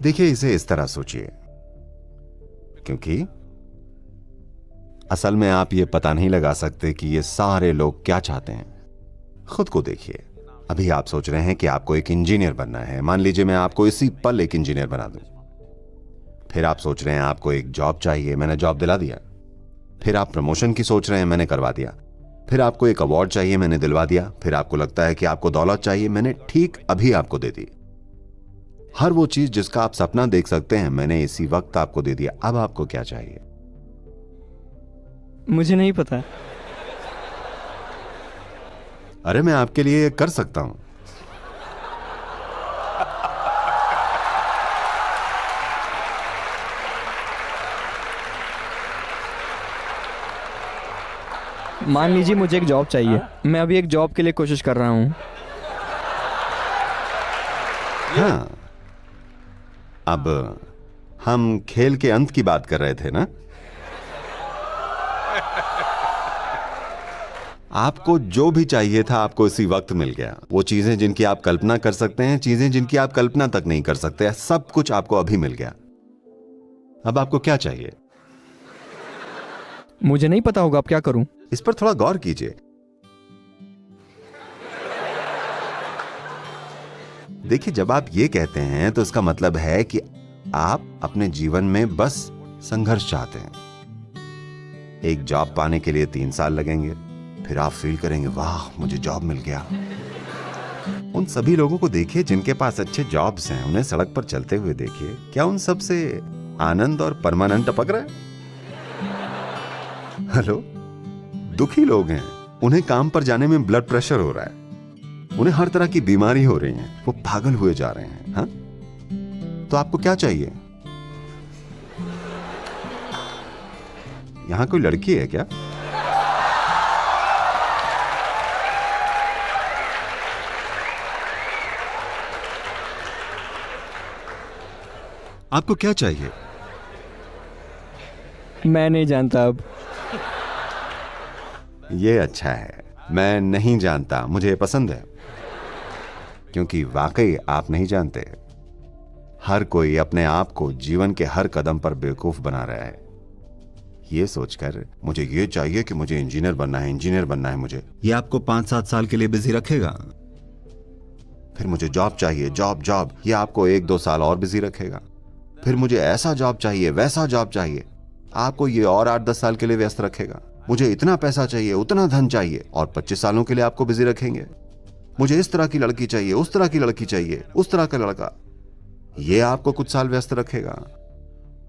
देखिए, इसे इस तरह सोचिए, क्योंकि असल में आप ये पता नहीं लगा सकते कि ये सारे लोग क्या चाहते हैं। खुद को देखिए, अभी आप सोच रहे हैं कि आपको एक इंजीनियर बनना है। मान लीजिए मैं आपको इसी पल एक इंजीनियर बना दूं। फिर आप सोच रहे हैं आपको एक जॉब चाहिए, मैंने जॉब दिला दिया। फिर आप प्रमोशन की सोच रहे हैं, मैंने करवा दिया। फिर आपको एक अवार्ड चाहिए, मैंने दिलवा दिया। फिर आपको लगता है कि आपको दौलत चाहिए, मैंने ठीक अभी आपको दे दी। हर वो चीज जिसका आप सपना देख सकते हैं, मैंने इसी वक्त आपको दे दिया। अब आपको क्या चाहिए? मुझे नहीं पता। अरे मैं आपके लिए ये कर सकता हूं। मान लीजिए मुझे एक जॉब चाहिए। मैं अभी एक जॉब के लिए कोशिश कर रहा हूँ। हाँ, अब हम खेल के अंत की बात कर रहे थे ना? आपको जो भी चाहिए था आपको इसी वक्त मिल गया। वो चीजें जिनकी आप कल्पना कर सकते हैं, चीजें जिनकी आप कल्पना तक नहीं कर सकते, सब कुछ आपको अभी मिल गया। अब आपको क्या चाहिए? मुझे नहीं पता होगा, अब क्या करूं? इस पर थोड़ा गौर कीजिए। देखिए, जब आप ये कहते हैं तो इसका मतलब है कि आप अपने जीवन में बस संघर्ष चाहते हैं। एक जॉब पाने के लिए 3 साल लगेंगे, फिर आप फील करेंगे वाह मुझे जॉब मिल गया। उन सभी लोगों को देखिए जिनके पास अच्छे जॉब्स हैं, उन्हें सड़क पर चलते हुए देखिए। क्या उन सब से आनंद और परमानंद टपक रहा है? हेलो, दुखी लोग हैं, उन्हें काम पर जाने में ब्लड प्रेशर हो रहा है, उन्हें हर तरह की बीमारी हो रही है, वो पागल हुए जा रहे हैं। हाँ, तो आपको क्या चाहिए? यहां कोई लड़की है क्या? आपको क्या चाहिए? मैं नहीं जानता अब। ये अच्छा है, मैं नहीं जानता, मुझे पसंद है, क्योंकि वाकई आप नहीं जानते। हर कोई अपने आप को जीवन के हर कदम पर बेवकूफ बना रहा है, ये सोचकर मुझे ये चाहिए कि मुझे इंजीनियर बनना है, इंजीनियर बनना है मुझे। ये आपको 5-7 साल के लिए बिजी रखेगा। फिर मुझे जॉब चाहिए, जॉब जॉब, ये आपको 1-2 साल और बिजी रखेगा। फिर मुझे ऐसा जॉब चाहिए, वैसा जॉब चाहिए, आपको ये और 8-10 साल के लिए व्यस्त रखेगा। मुझे इतना पैसा चाहिए, उतना धन चाहिए, और 25 सालों के लिए आपको बिजी रखेंगे। मुझे इस तरह की लड़की चाहिए, उस तरह की लड़की चाहिए, उस तरह का लड़का, ये आपको कुछ साल व्यस्त रखेगा।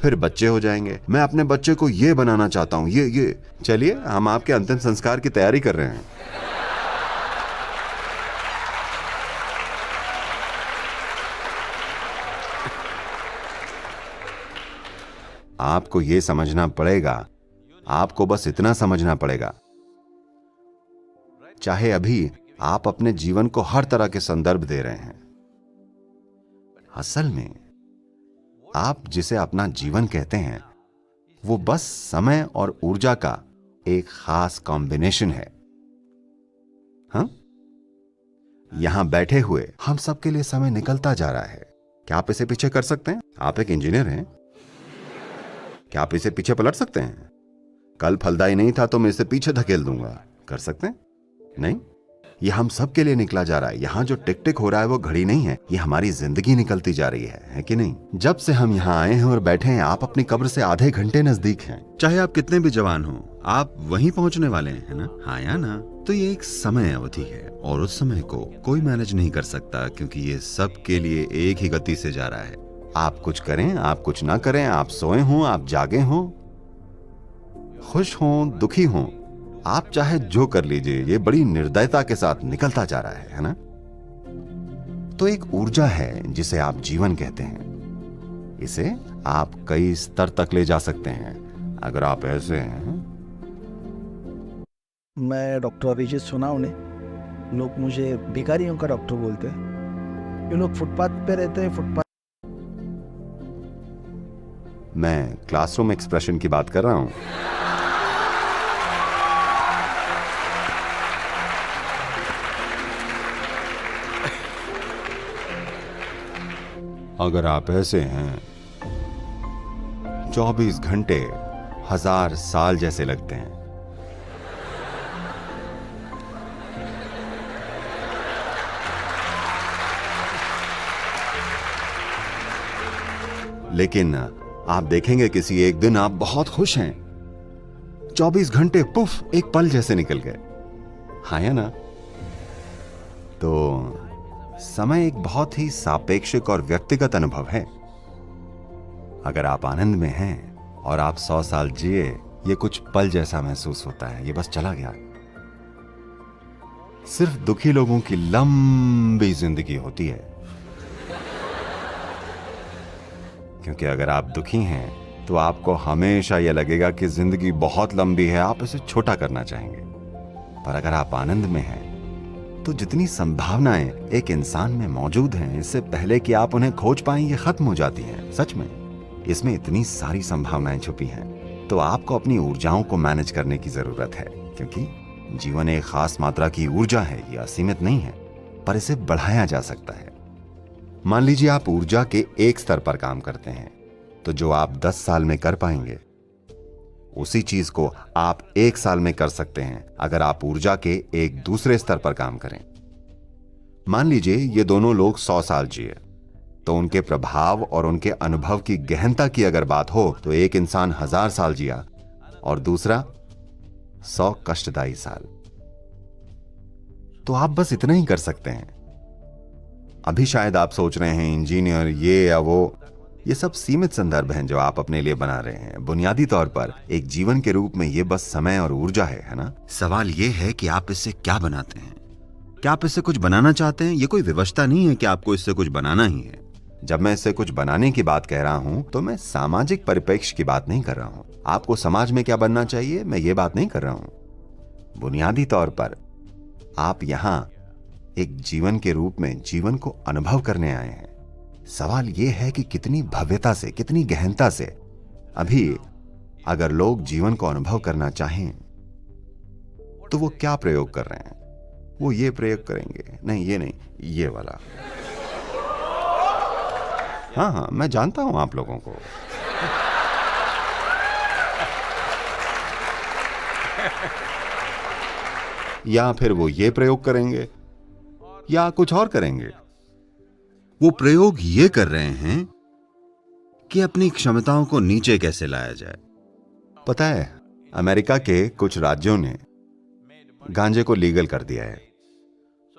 फिर बच्चे हो जाएंगे, मैं अपने बच्चे को ये बनाना चाहता हूं, ये। चलिए, हम आपके अंतिम संस्कार की तैयारी कर रहे हैं। आपको यह समझना पड़ेगा, आपको बस इतना समझना पड़ेगा, चाहे अभी आप अपने जीवन को हर तरह के संदर्भ दे रहे हैं, असल में आप जिसे अपना जीवन कहते हैं वो बस समय और ऊर्जा का एक खास कॉम्बिनेशन है। हाँ, यहां बैठे हुए हम सबके लिए समय निकलता जा रहा है। क्या आप इसे पीछे कर सकते हैं? आप एक इंजीनियर हैं, क्या आप इसे पीछे पलट सकते हैं? कल फलदाई नहीं था तो मैं इसे पीछे धकेल दूंगा, कर सकते हैं? नहीं, ये हम सब के लिए निकला जा रहा है। यहाँ जो टिक टिक हो रहा है वो घड़ी नहीं है, ये हमारी जिंदगी निकलती जा रही है कि नहीं? जब से हम यहाँ आए हैं और बैठे हैं, आप अपनी कब्र से आधे घंटे नजदीक हैं। चाहे आप कितने भी जवान हो, आप वहीं पहुंचने वाले हैं, है ना? हाँ या ना? तो ये एक समय अवधि है और उस समय को कोई मैनेज नहीं कर सकता, क्योंकि ये सब के लिए एक ही गति से जा रहा है। आप कुछ करें, आप कुछ ना करें, आप सोए हों, आप जागे हों, खुश हों, दुखी हों, आप चाहे जो कर लीजिए, ये बड़ी निर्दयता के साथ निकलता जा रहा है ना? तो एक ऊर्जा है जिसे आप जीवन कहते हैं। इसे आप कई स्तर तक ले जा सकते हैं अगर आप ऐसे हैं। मैं डॉक्टर अभिजीत सुना उन्हें, लोग मुझे भिखारियों का डॉक्टर बोलते हैं। ये लोग फुटपाथ पे रहते हैं, फुटपाथ। मैं क्लासरूम एक्सप्रेशन की बात कर रहा हूं। अगर आप ऐसे हैं, 24 घंटे 1000 साल जैसे लगते हैं। लेकिन आप देखेंगे किसी एक दिन आप बहुत खुश हैं, 24 घंटे पुफ एक पल जैसे निकल गए। हाँ या ना? तो समय एक बहुत ही सापेक्षिक और व्यक्तिगत अनुभव है। अगर आप आनंद में हैं और आप 100 साल जिए, ये कुछ पल जैसा महसूस होता है, ये बस चला गया। सिर्फ दुखी लोगों की लंबी जिंदगी होती है, क्योंकि अगर आप दुखी हैं तो आपको हमेशा यह लगेगा कि जिंदगी बहुत लंबी है, आप इसे छोटा करना चाहेंगे। पर अगर आप आनंद में हैं तो जितनी संभावनाएं एक इंसान में मौजूद हैं, इससे पहले कि आप उन्हें खोज पाएं, ये खत्म हो जाती हैं। सच में इसमें इतनी सारी संभावनाएं छुपी हैं। तो आपको अपनी ऊर्जाओं को मैनेज करने की जरूरत है, क्योंकि जीवन एक खास मात्रा की ऊर्जा है, यह असीमित नहीं है, पर इसे बढ़ाया जा सकता है। मान लीजिए आप ऊर्जा के एक स्तर पर काम करते हैं, तो जो आप 10 साल में कर पाएंगे उसी चीज को आप 1 साल में कर सकते हैं अगर आप ऊर्जा के एक दूसरे स्तर पर काम करें। मान लीजिए ये दोनों लोग 100 साल जिए, तो उनके प्रभाव और उनके अनुभव की गहनता की अगर बात हो तो एक इंसान 1000 साल जिया और दूसरा 100 कष्टदायी साल। तो आप बस इतना ही कर सकते हैं। अभी शायद आप सोच रहे हैं इंजीनियर ये या वो, ये सब सीमित संदर्भ हैं जो आप अपने लिए बना रहे हैं। बुनियादी तौर पर एक जीवन के रूप में ये बस समय और ऊर्जा है ना? सवाल ये है कि आप इससे क्या बनाते हैं। क्या आप इससे कुछ बनाना चाहते हैं? ये कोई विवशता नहीं है कि आपको इससे कुछ बनाना ही है। जब मैं इससे कुछ बनाने की बात कह रहा हूं तो मैं सामाजिक परिप्रेक्ष्य की बात नहीं कर रहा हूं। आपको समाज में क्या बनना चाहिए, मैं ये बात नहीं कर रहा हूं। बुनियादी तौर पर आप यहां एक जीवन के रूप में जीवन को अनुभव करने आए हैं। सवाल यह है कि कितनी भव्यता से, कितनी गहनता से। अभी अगर लोग जीवन को अनुभव करना चाहें तो वो क्या प्रयोग कर रहे हैं? वो ये प्रयोग करेंगे, नहीं ये नहीं, ये वाला। हाँ, मैं जानता हूं आप लोगों को। या फिर वो ये प्रयोग करेंगे या कुछ और करेंगे। वो प्रयोग ये कर रहे हैं कि अपनी क्षमताओं को नीचे कैसे लाया जाए। पता है, अमेरिका के कुछ राज्यों ने गांजे को लीगल कर दिया है।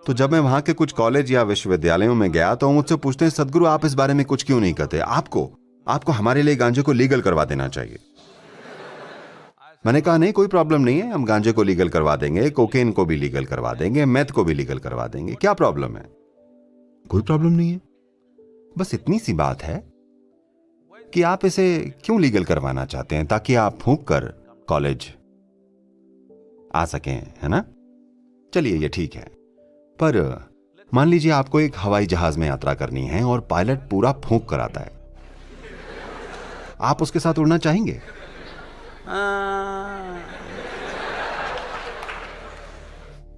तो जब मैं वहां के कुछ कॉलेज या विश्वविद्यालयों में गया तो मुझसे पूछते हैं, सदगुरु आप इस बारे में कुछ क्यों नहीं कहते? आपको हमारे लिए गांजे को लीगल करवा देना चाहिए। मैंने कहा नहीं, कोई प्रॉब्लम नहीं है, हम गांजे को लीगल करवा देंगे, कोकेन को भी लीगल करवा देंगे, मैथ को भी लीगल करवा देंगे। क्या प्रॉब्लम है? कोई प्रॉब्लम नहीं है। बस इतनी सी बात है कि आप इसे क्यों लीगल करवाना चाहते हैं, ताकि आप फूंक कर कॉलेज आ सकें, है ना? चलिए ये ठीक है। पर मान लीजिए आपको एक हवाई जहाज में यात्रा करनी है और पायलट पूरा फूंक कर आता है, आप उसके साथ उड़ना चाहेंगे?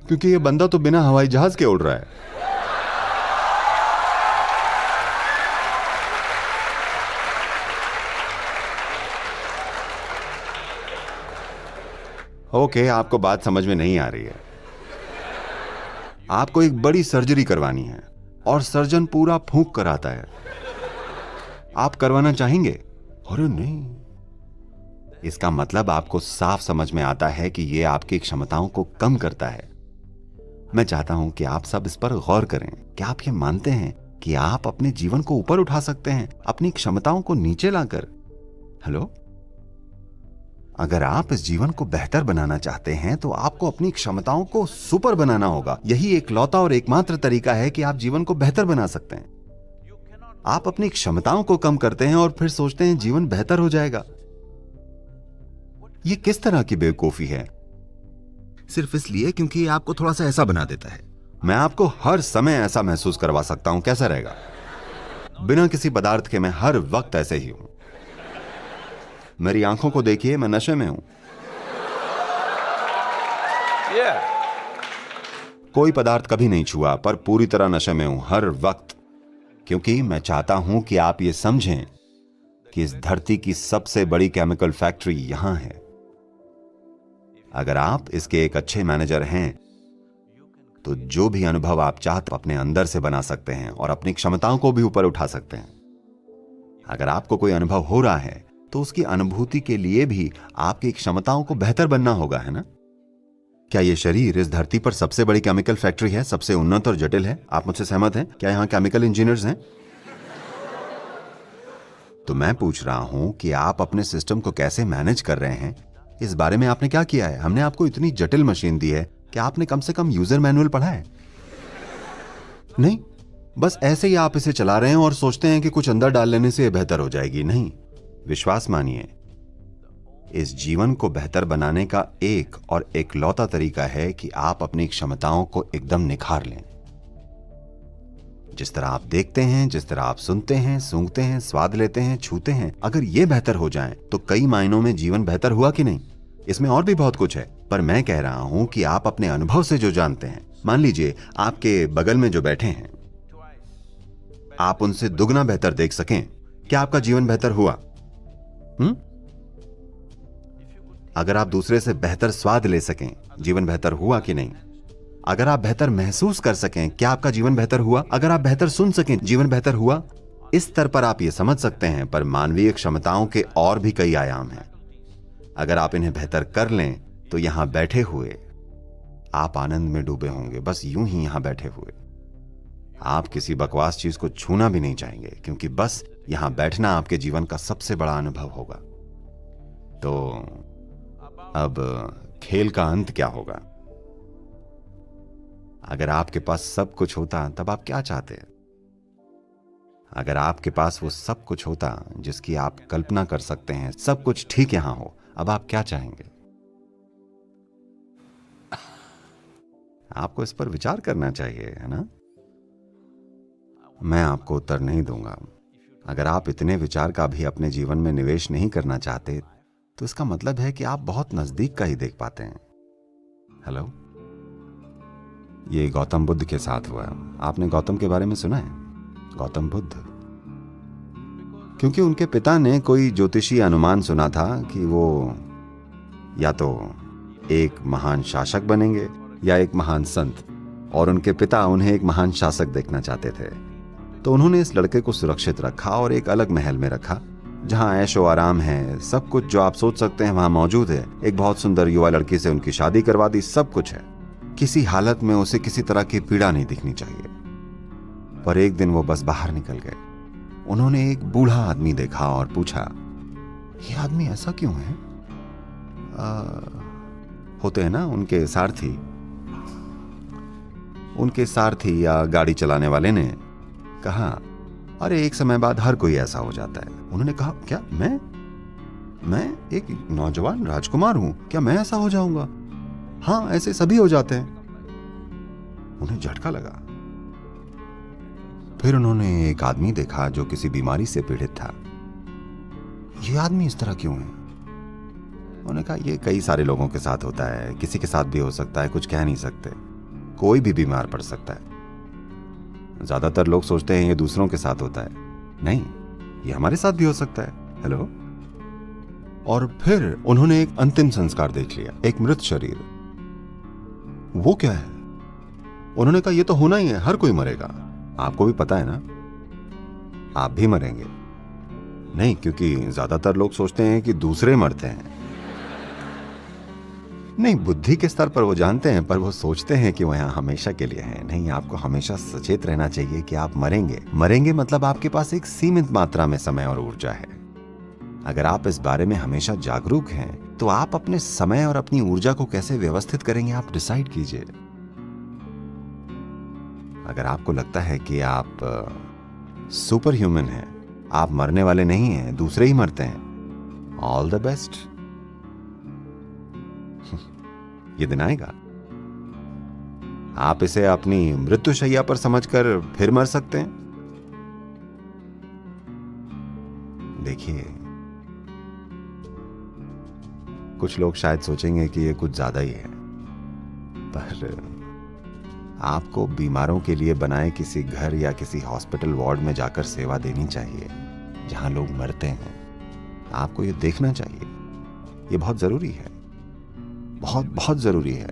क्योंकि ये बंदा तो बिना हवाई जहाज के उड़ रहा है। ओके, आपको बात समझ में नहीं आ रही है। आपको एक बड़ी सर्जरी करवानी है और सर्जन पूरा फूंक कर आता है, आप करवाना चाहेंगे? अरे नहीं। इसका मतलब आपको साफ समझ में आता है कि यह आपकी क्षमताओं को कम करता है। मैं चाहता हूं कि आप सब इस पर गौर करें। क्या आप ये मानते हैं कि आप अपने जीवन को ऊपर उठा सकते हैं अपनी क्षमताओं को नीचे लाकर? हेलो, अगर आप इस जीवन को बेहतर बनाना चाहते हैं तो आपको अपनी क्षमताओं को सुपर बनाना होगा। यही एकलौता और एकमात्र तरीका है कि आप जीवन को बेहतर बना सकते हैं। आप अपनी क्षमताओं को कम करते हैं और फिर सोचते हैं जीवन बेहतर हो जाएगा। यह किस तरह की बेवकूफी है? सिर्फ इसलिए क्योंकि ये आपको थोड़ा सा ऐसा बना देता है। मैं आपको हर समय ऐसा महसूस करवा सकता हूं, कैसा रहेगा? बिना किसी पदार्थ के मैं हर वक्त ऐसे ही हूं। मेरी आंखों को देखिए, मैं नशे में हूं। कोई पदार्थ कभी नहीं छुआ, पर पूरी तरह नशे में हूं हर वक्त। क्योंकि मैं चाहता हूं कि आप ये समझें कि इस धरती की सबसे बड़ी केमिकल फैक्ट्री यहां है। अगर आप इसके एक अच्छे मैनेजर हैं तो जो भी अनुभव आप चाहते अपने अंदर से बना सकते हैं और अपनी क्षमताओं को भी ऊपर उठा सकते हैं। अगर आपको कोई अनुभव हो रहा है तो उसकी अनुभूति के लिए भी आपकी क्षमताओं को बेहतर बनना होगा, है ना? क्या यह शरीर इस धरती पर सबसे बड़ी केमिकल फैक्ट्री है, सबसे उन्नत और जटिल है? आप मुझसे सहमत हैं? क्या यहां केमिकल इंजीनियर्स हैं? तो मैं पूछ रहा हूं कि आप अपने सिस्टम को कैसे मैनेज कर रहे हैं, इस बारे में आपने क्या किया है? हमने आपको इतनी जटिल मशीन दी है कि आपने कम से कम यूजर मैनुअल पढ़ा है? नहीं, बस ऐसे ही आप इसे चला रहे हैं और सोचते हैं कि कुछ अंदर डाल लेने से यह बेहतर हो जाएगी। नहीं, विश्वास मानिए, इस जीवन को बेहतर बनाने का एक और एकलौता तरीका है कि आप अपनी क्षमताओं को एकदम निखार लें। जिस तरह आप देखते हैं, जिस तरह आप सुनते हैं, सूंघते हैं, स्वाद लेते हैं, छूते हैं, अगर ये बेहतर हो जाए तो कई मायनों में जीवन बेहतर हुआ कि नहीं? इसमें और भी बहुत कुछ है, पर मैं कह रहा हूं कि आप अपने अनुभव से जो जानते हैं, मान लीजिए आपके बगल में जो बैठे हैं, आप उनसे दुगना बेहतर देख सकें, क्या आपका जीवन बेहतर हुआ? अगर आप दूसरे से बेहतर स्वाद ले सकें, जीवन बेहतर हुआ कि नहीं? अगर आप बेहतर महसूस कर सकें, क्या आपका जीवन बेहतर हुआ? अगर आप बेहतर सुन सकें, जीवन बेहतर हुआ? इस स्तर पर आप ये समझ सकते हैं, पर मानवीय क्षमताओं के और भी कई आयाम हैं। अगर आप इन्हें बेहतर कर लें तो यहां बैठे हुए आप आनंद में डूबे होंगे, बस यूं ही यहां बैठे हुए। आप किसी बकवास चीज को छूना भी नहीं चाहेंगे, क्योंकि बस यहां बैठना आपके जीवन का सबसे बड़ा अनुभव होगा। तो अब खेल का अंत क्या होगा? अगर आपके पास सब कुछ होता तब आप क्या चाहते? अगर आपके पास वो सब कुछ होता जिसकी आप कल्पना कर सकते हैं, सब कुछ ठीक यहां हो, अब आप क्या चाहेंगे? आपको इस पर विचार करना चाहिए, है ना? मैं आपको उत्तर नहीं दूंगा। अगर आप इतने विचार का भी अपने जीवन में निवेश नहीं करना चाहते तो इसका मतलब है कि आप बहुत नजदीक का ही देख पाते हैं। हेलो, ये गौतम बुद्ध के साथ हुआ। आपने गौतम के बारे में सुना है? गौतम बुद्ध, क्योंकि उनके पिता ने कोई ज्योतिषी अनुमान सुना था कि वो या तो एक महान शासक बनेंगे या एक महान संत, और उनके पिता उन्हें एक महान शासक देखना चाहते थे। तो उन्होंने इस लड़के को सुरक्षित रखा और एक अलग महल में रखा जहां ऐशो आराम है, सब कुछ जो आप सोच सकते हैं वहां मौजूद है। एक बहुत सुंदर युवा लड़की से उनकी शादी करवा दी, सब कुछ है। किसी हालत में उसे किसी तरह की पीड़ा नहीं दिखनी चाहिए। पर एक दिन वो बस बाहर निकल गए। उन्होंने एक बूढ़ा आदमी देखा और पूछा, ये आदमी ऐसा क्यों है? होते हैं ना उनके सारथी या गाड़ी चलाने वाले ने कहा, अरे एक समय बाद हर कोई ऐसा हो जाता है। उन्होंने कहा, क्या मैं एक नौजवान राजकुमार हूं, क्या मैं ऐसा हो जाऊंगा? हाँ, ऐसे सभी हो जाते हैं। उन्हें झटका लगा। फिर उन्होंने एक आदमी देखा जो किसी बीमारी से पीड़ित था। ये आदमी इस तरह क्यों है? उन्होंने कहा, ये कई सारे लोगों के साथ होता है, किसी के साथ भी हो सकता है, कुछ कह नहीं सकते। कोई भी बीमार पड़ सकता है। ज्यादातर लोग सोचते हैं ये दूसरों के साथ होता है, नहीं, ये हमारे साथ भी हो सकता है। हेलो। और फिर उन्होंने एक अंतिम संस्कार देख लिया, एक मृत शरीर। वो क्या है? उन्होंने कहा, ये तो होना ही है, हर कोई मरेगा। आपको भी पता है ना, आप भी मरेंगे। नहीं, क्योंकि ज्यादातर लोग सोचते हैं कि दूसरे मरते हैं। नहीं, बुद्धि के स्तर पर वो जानते हैं, पर वो सोचते हैं कि वो यहाँ हमेशा के लिए है। नहीं, आपको हमेशा सचेत रहना चाहिए कि आप मरेंगे मतलब आपके पास एक सीमित मात्रा में समय और ऊर्जा है। अगर आप इस बारे में हमेशा जागरूक हैं तो आप अपने समय और अपनी ऊर्जा को कैसे व्यवस्थित करेंगे, आप डिसाइड कीजिए। अगर आपको लगता है कि आप सुपर ह्यूमन हैं, आप मरने वाले नहीं हैं, दूसरे ही मरते हैं, ऑल द बेस्ट। ये दिन आएगा, आप इसे अपनी मृत्युशैया पर समझकर फिर मर सकते हैं। देखिए, कुछ लोग शायद सोचेंगे कि ये कुछ ज्यादा ही है, पर आपको बीमारों के लिए बनाए किसी घर या किसी हॉस्पिटल वार्ड में जाकर सेवा देनी चाहिए जहां लोग मरते हैं। आपको ये देखना चाहिए। ये बहुत जरूरी है, बहुत बहुत जरूरी है।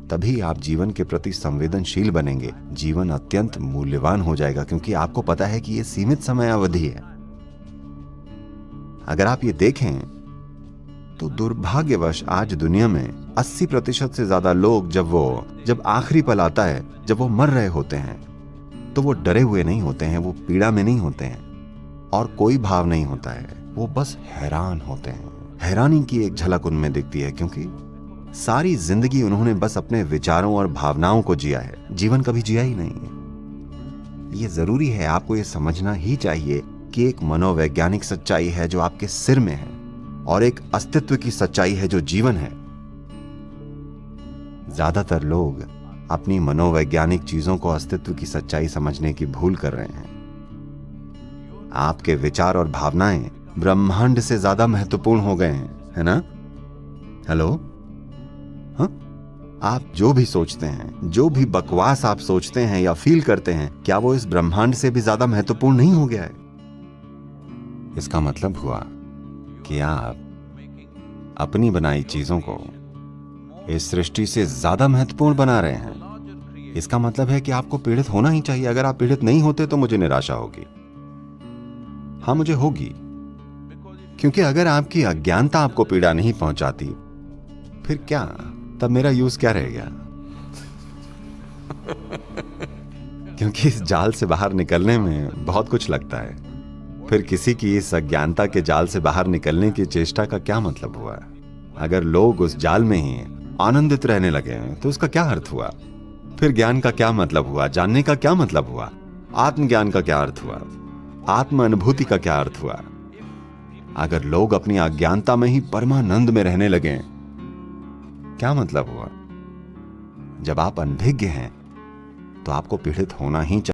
तभी आप जीवन के प्रति संवेदनशील बनेंगे। जीवन अत्यंत मूल्यवान हो जाएगा, क्योंकि आपको पता है कि यह सीमित समय अवधि है। अगर आप ये देखें तो दुर्भाग्यवश आज दुनिया में 80% से ज्यादा लोग जब आखिरी पल आता है, जब वो मर रहे होते हैं, तो वो डरे हुए नहीं होते हैं, वो पीड़ा में नहीं होते हैं और कोई भाव नहीं होता है। वो बस हैरान होते हैं। हैरानी की एक झलक उनमें दिखती है, क्योंकि सारी जिंदगी उन्होंने बस अपने विचारों और भावनाओं को जिया है, जीवन कभी जिया ही नहीं है। ये जरूरी है, आपको ये समझना ही चाहिए कि एक मनोवैज्ञानिक सच्चाई है जो आपके सिर में है और एक अस्तित्व की सच्चाई है जो जीवन है। ज्यादातर लोग अपनी मनोवैज्ञानिक चीजों को अस्तित्व की सच्चाई समझने की भूल कर रहे हैं। आपके विचार और भावनाएं ब्रह्मांड से ज्यादा महत्वपूर्ण हो गए हैं, है ना? हेलो? हाँ? आप जो भी सोचते हैं, जो भी बकवास आप सोचते हैं या फील करते हैं, क्या वो इस ब्रह्मांड से भी ज्यादा महत्वपूर्ण नहीं हो गया है? इसका मतलब हुआ कि आप अपनी बनाई चीजों को इस सृष्टि से ज्यादा महत्वपूर्ण बना रहे हैं। इसका मतलब है कि आपको पीड़ित होना ही चाहिए। अगर आप पीड़ित नहीं होते तो मुझे निराशा होगी। हाँ, मुझे होगी, क्योंकि अगर आपकी अज्ञानता आपको पीड़ा नहीं पहुंचाती, फिर क्या, तब मेरा यूज क्या रह गया? क्योंकि इस जाल से बाहर निकलने में बहुत कुछ लगता है। फिर किसी की इस अज्ञानता के जाल से बाहर निकलने की चेष्टा का क्या मतलब हुआ? अगर लोग उस जाल में ही आनंदित रहने लगे तो उसका क्या अर्थ हुआ? फिर ज्ञान का क्या मतलब हुआ? जानने का क्या मतलब हुआ? आत्मज्ञान का क्या अर्थ हुआ? आत्म अनुभूति का क्या अर्थ हुआ? अगर लोग अपनी अज्ञानता में ही परमानंद में रहने लगे, क्या मतलब हुआ? जब आप अनभिज्ञ हैं तो आपको पीड़ित होना ही चाहिए।